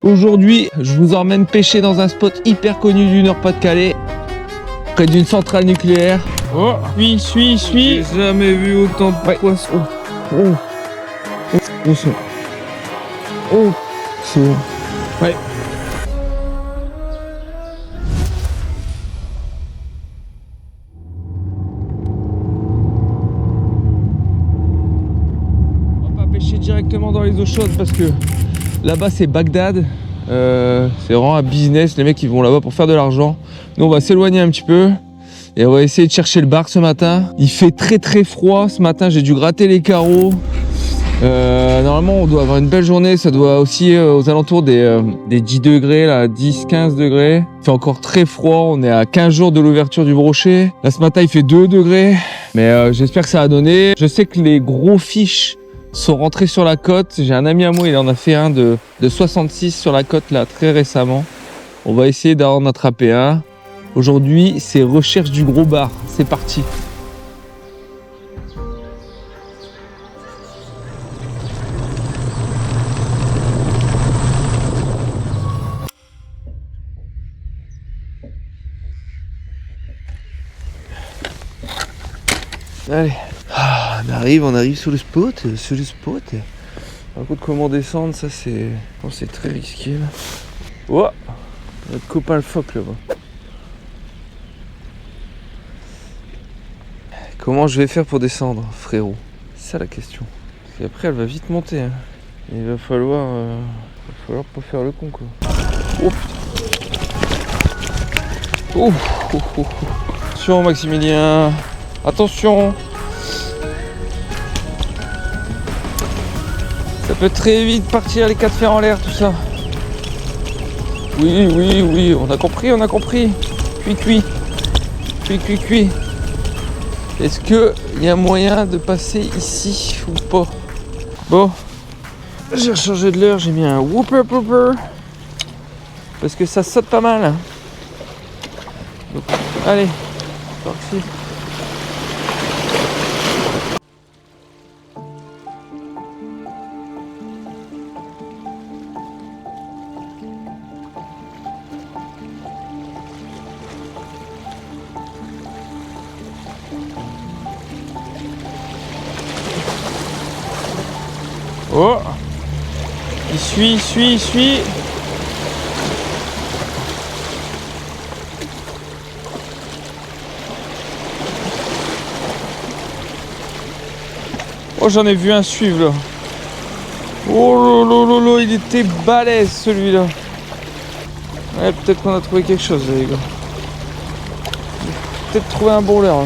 Aujourd'hui, je vous emmène pêcher dans un spot hyper connu du Nord-Pas-de-Calais, près d'une centrale nucléaire. Oh, suis. J'ai jamais vu autant de poissons. Oh, c'est bon. C'est bon. Ouais. On va pas pêcher directement dans les eaux chaudes parce que là-bas c'est Bagdad. C'est vraiment un business, les mecs ils vont là-bas pour faire de l'argent. Nous on va s'éloigner un petit peu et on va essayer de chercher le bar ce matin. Il fait très froid ce matin, j'ai dû gratter les carreaux. Normalement on doit avoir une belle journée, ça doit aussi aux alentours des 10 degrés, là, 10-15 degrés. Il fait encore très froid, on est à 15 jours de l'ouverture du brochet. Là ce matin il fait 2 degrés, mais j'espère que ça va donner. Je sais que les gros fiches sont rentrés sur la côte. J'ai un ami à moi, il en a fait un de 66 sur la côte là très récemment. On va essayer d'en attraper un. Aujourd'hui, c'est recherche du gros bar. C'est parti. Allez. On arrive sur le spot. Par contre, comment descendre, ça c'est très risqué là. Oh, notre copain le phoque là-bas. Comment je vais faire pour descendre, frérot? C'est ça la question. Parce qu'après, elle va vite monter. Hein. Il va falloir pas faire le con quoi. Oh putain. Attention Maximilien. Attention. Ça peut très vite partir les 4 fers en l'air tout ça. Oui, on a compris. Cuit. Est-ce qu'il y a moyen de passer ici ou pas? Bon, j'ai rechargé de l'heure, j'ai mis un whooper parce que ça saute pas mal. Donc, allez, parti. Oh, il suit. Oh, j'en ai vu un suivre là. Oh lolo, il était balèze celui-là. Ouais, peut-être qu'on a trouvé quelque chose les gars. Peut-être trouver un bon leurre.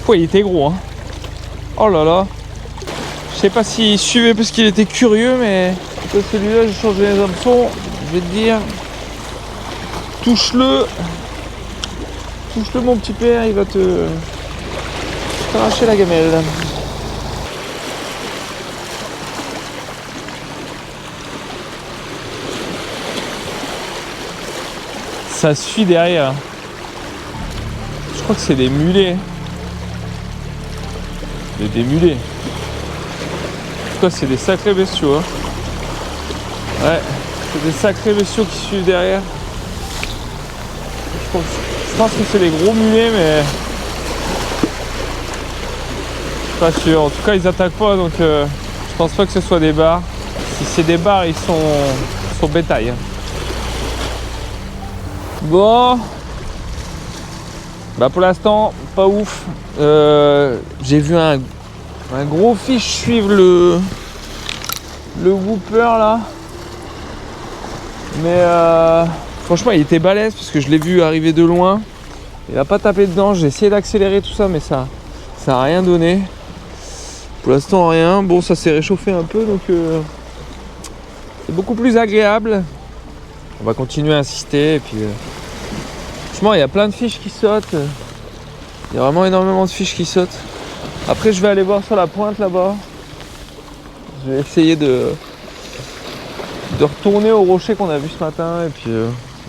Ouais, il était gros, hein. Oh là là. Je sais pas s'il suivait parce qu'il était curieux, mais celui-là, j'ai changé les hameçons. Je vais te dire, touche-le mon petit père, il va te t'arracher la gamelle. Ça suit derrière. Je crois que c'est des mulets. Des mulets. En tout cas, c'est des sacrés bestiaux. Hein. Ouais, c'est des sacrés bestiaux qui suivent derrière. Je pense que c'est des gros mulets, mais je suis pas sûr. En tout cas, ils attaquent pas, donc je pense pas que ce soit des bars. Si c'est des bars, ils sont bétail. Hein. Bon. Bah pour l'instant, pas ouf. J'ai vu un gros fiche suivre le whooper là. Mais franchement il était balèze parce que je l'ai vu arriver de loin. Il a pas tapé dedans, j'ai essayé d'accélérer tout ça mais ça a rien donné. Pour l'instant rien. Bon ça s'est réchauffé un peu donc c'est beaucoup plus agréable. On va continuer à insister et puis franchement il y a plein de fiches qui sautent. Il y a vraiment énormément de fiches qui sautent. Après je vais aller voir sur la pointe là-bas. Je vais essayer de retourner au rocher qu'on a vu ce matin et puis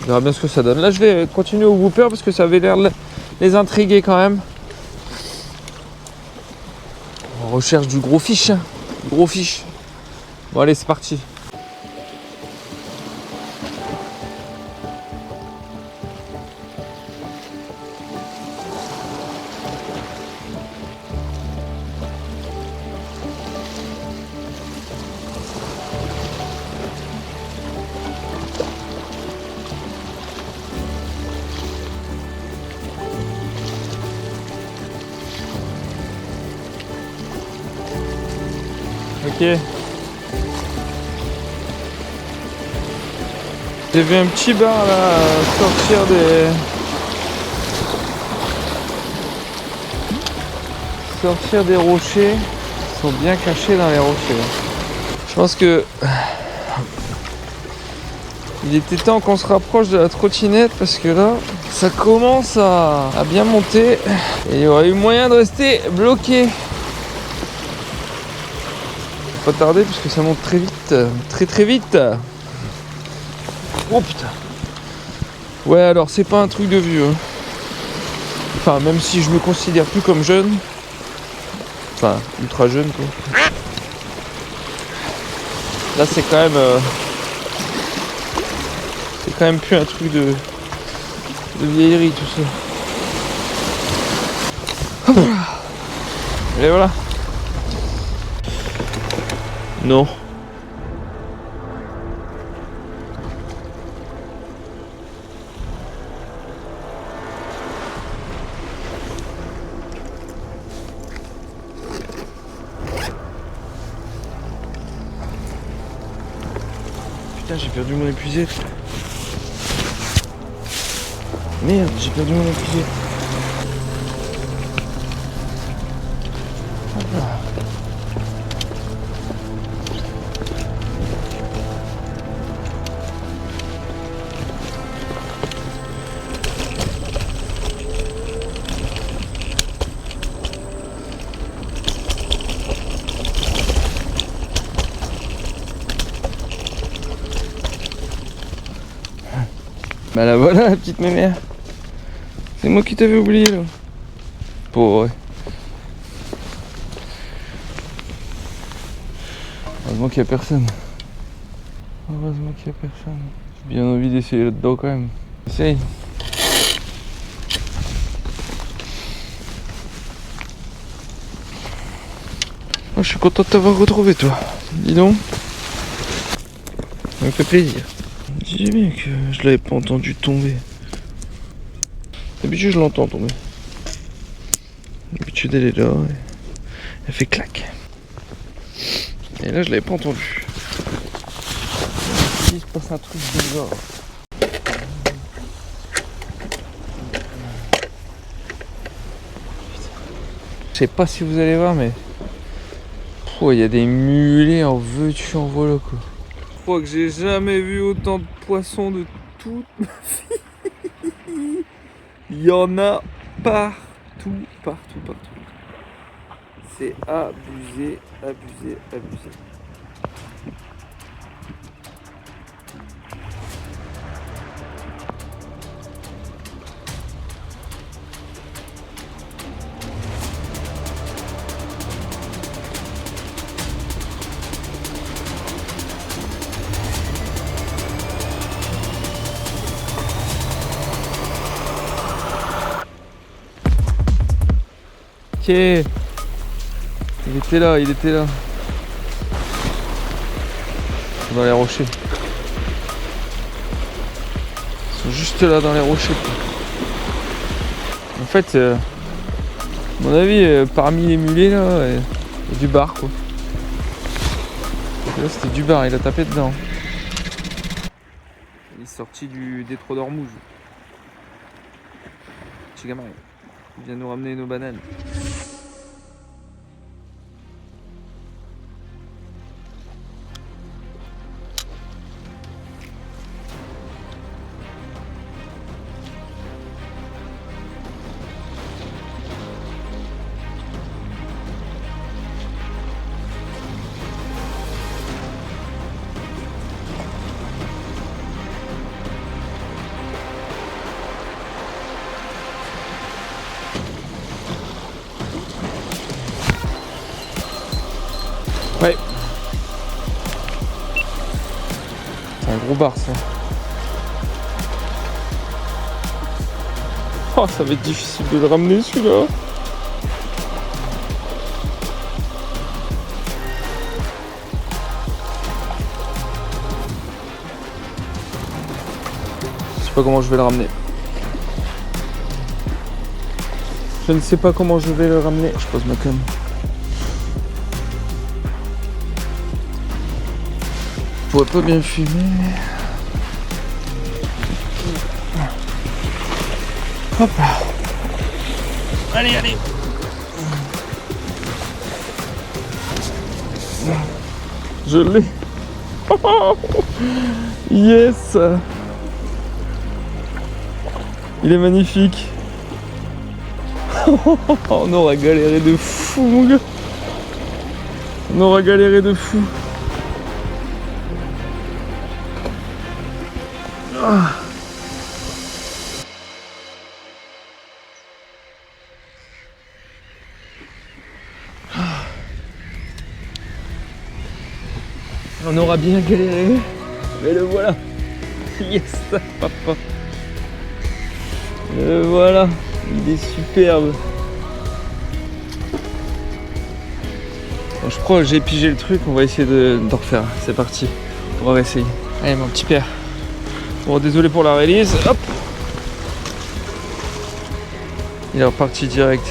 on verra bien ce que ça donne. Là je vais continuer au whooper parce que ça avait l'air de les intriguer quand même. On recherche du gros fiche. Hein. Gros fiche. Bon allez, c'est parti. Ok. J'ai vu un petit bar là sortir des rochers. Ils sont bien cachés dans les rochers. Je pense que il était temps qu'on se rapproche de la trottinette parce que là ça commence à bien monter et il y aurait eu moyen de rester bloqué. Pas tarder parce que ça monte très vite, très vite. Oh putain. Ouais, alors c'est pas un truc de vieux. Hein. Enfin, même si je me considère plus comme jeune. Enfin, ultra jeune quoi. Là c'est quand même plus un truc de vieillerie tout ça. Et voilà. Non. Putain, j'ai perdu mon épuisé. Merde, j'ai perdu mon épuisé. Bah la voilà la petite mémère. C'est moi qui t'avais oublié là. Pauvre ouais. Heureusement qu'il n'y a personne. Heureusement qu'il n'y a personne. J'ai bien envie d'essayer là-dedans quand même. Essaye. Oh, je suis content de t'avoir retrouvé toi. Dis donc. Ça me fait plaisir. Je disais bien que je l'avais pas entendu tomber. D'habitude je l'entends tomber. D'habitude elle est là et elle fait clac. Et là je l'avais pas entendu. Il se passe un truc bizarre. Je sais pas si vous allez voir mais il y a des mulets en veux-tu en voilà quoi. Je crois que j'ai jamais vu autant de poissons de toute ma vie. Il y en a partout. C'est abusé. Ok. Il était là. Dans les rochers. Ils sont juste là dans les rochers. En fait, à mon avis, parmi les mulets là, il y a du bar quoi. Là c'était du bar, il a tapé dedans. Il est sorti du détroit d'Ormuz. Petit gamin. Il vient nous ramener nos bananes. Ouais. C'est un gros bar ça. Oh, ça va être difficile de le ramener celui-là. Je sais pas comment je vais le ramener. Je ne sais pas comment je vais le ramener. Je pose ma canne. Je pourrais pas bien filmer. Hop là. Allez, allez. Je l'ai. Yes. Il est magnifique. On aura galéré de fou, mon gars. On aura galéré de fou. Ah. On aura bien galéré, mais le voilà. Yes, papa. Le voilà, il est superbe. Bon, je crois que j'ai pigé le truc, on va essayer d'en refaire. C'est parti, on va essayer. Allez mon petit père. Bon, désolé pour la release. Hop. Il est reparti direct.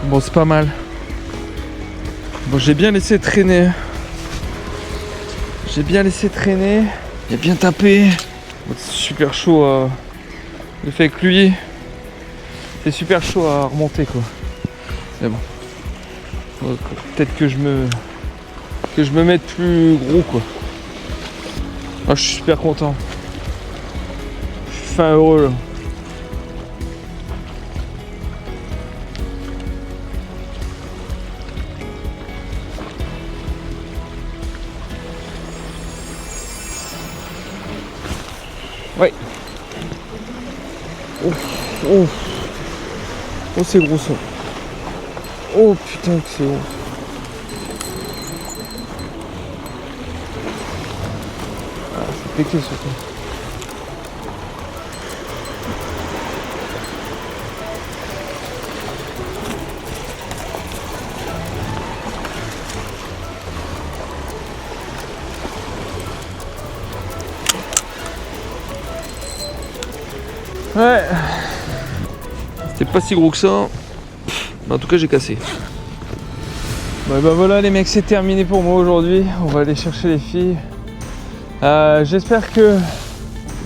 Bon, c'est pas mal. Bon, j'ai bien laissé traîner. J'ai bien laissé traîner. Il a bien tapé. Bon, c'est super chaud à... Le fait que lui, c'est super chaud à remonter quoi. Mais bon. Peut-être que je me mette plus gros quoi. Ah, je suis super content. Je suis fin heureux là. Ouais. Oh, oh. Oh, c'est gros ça. Oh putain que c'est gros. Ah, c'est pété surtout. Ouais. C'était pas si gros que ça. Mais en tout cas j'ai cassé. Bon, bah voilà les mecs, c'est terminé pour moi aujourd'hui. On va aller chercher les filles. J'espère que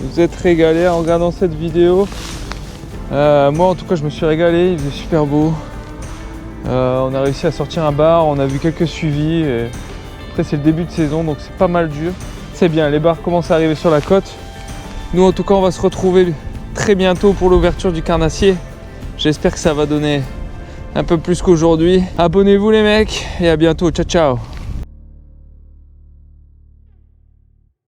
vous êtes régalés en regardant cette vidéo. Moi en tout cas je me suis régalé, il faisait super beau. On a réussi à sortir un bar, on a vu quelques suivis. Et après c'est le début de saison donc c'est pas mal dur. C'est bien, les bars commencent à arriver sur la côte. Nous en tout cas on va se retrouver très bientôt pour l'ouverture du carnassier. J'espère que ça va donner un peu plus qu'aujourd'hui. Abonnez-vous les mecs et à bientôt. Ciao ciao.